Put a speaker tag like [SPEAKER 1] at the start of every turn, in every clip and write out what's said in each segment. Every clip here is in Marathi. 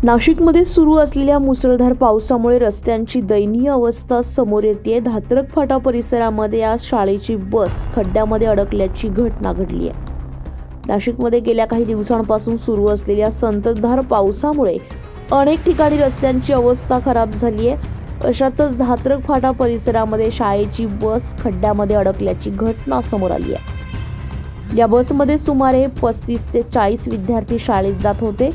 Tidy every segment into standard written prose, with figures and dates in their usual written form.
[SPEAKER 1] नाशिकमध्ये सुरू असलेल्या मुसळधार पावसामुळे रस्त्यांची दयनीय अवस्था समोर येते। धात्रक फाटा परिसरामध्ये आज शाळेची बस खड्ड्यामध्ये अडकल्याची घटना घडली आहे। नाशिकमध्ये गेल्या काही दिवसांपासून सुरू असलेल्या संततधार पावसामुळे अनेक ठिकाणी रस्त्यांची अवस्था खराब झाली आहे। अशातच धात्रक फाटा परिसरामध्ये शाळेची बस खड्ड्यामध्ये अडकल्याची घटना समोर आली आहे। या बसमध्ये सुमारे 35 ते 40 विद्यार्थी शाळेत जात होते।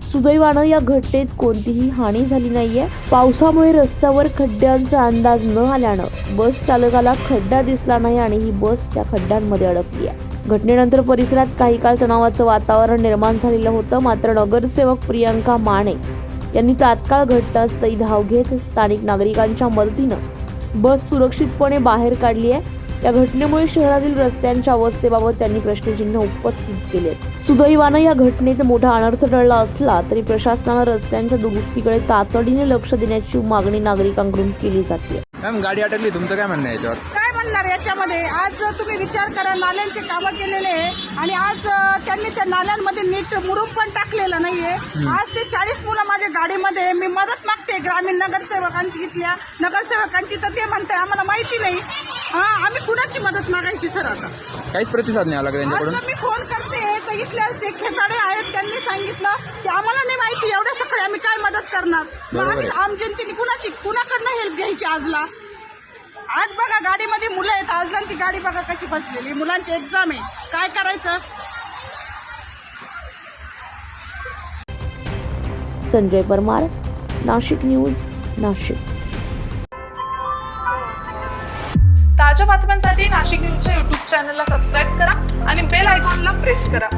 [SPEAKER 1] सुदैवानं या घटनेत कोणतीही हानी झाली नाहीये। पावसामुळे रस्त्यावर खड्ड्यांचा अंदाज न आल्यानं बस चालकाला खड्डा दिसला नाही आणि ही बस त्या खड्ड्यांमध्ये अडकली आहे। घटनेनंतर परिसरात काही काळ तणावाचं वातावरण निर्माण झालेलं होतं। मात्र नगरसेवक प्रियंका माने यांनी तात्काळ घटनास्थळी धाव घेत स्थानिक नागरिकांच्या मदतीनं बस सुरक्षितपणे बाहेर काढली आहे। या घटनेमुळे शहरातील रस्त्यांच्या अवस्थेबाबत त्यांनी प्रश्नचिन्ह उपस्थित केले। सुदैवानं या घटनेत मोठा अनर्थ टळला असला तरी प्रशासनानं रस्त्यांच्या दुरुस्तीकडे तातडीने लक्ष देण्याची मागणी नागरिकांकडून केली जाते।
[SPEAKER 2] मॅम, गाडी अटकली, तुमचं काय म्हणणं आहे याच्यावर?
[SPEAKER 3] काय म्हणणार याच्यामध्ये? आज तुम्ही विचार करा, नाल्यांचे कामं केलेले आहे आणि आज त्यांनी त्या नाल्यांमध्ये नीट मुरूम पण टाकलेलं नाहीये। आज ते 40 मुलं माझ्या गाडीमध्ये, मी मदत मागते ग्रामीण नगरसेवकांची, इथल्या नगरसेवकांची, तर ते म्हणते आम्हाला माहिती नाही। आम्ही कुणाची मदत मागायची सर? आता
[SPEAKER 2] काहीच प्रतिसाद नाही आला का त्यांच्याकडून?
[SPEAKER 3] आता मी फोन करते तर इथल्या खेताडे आहेत, त्यांनी सांगितलं की आम्हाला नाही माहिती, एवढ्या सकाळी आम्ही काय मदत करणार? आम्ही आम जनतेने कुणाकडनं हेल्प घ्यायची आजला? आज बघा गाडीमध्ये मुलं आहेत, आजला ती गाडी बघा कशी फसलेली, मुलांची एक्झाम आहे, काय करायचं?
[SPEAKER 1] संजय परमार, नाशिक न्यूज, नाशिक।
[SPEAKER 4] ताज्या बातम्यांसाठी नाशिक न्यूजच्या YouTube चॅनलला सबस्क्राईब करा आणि बेल आयकॉनला प्रेस करा।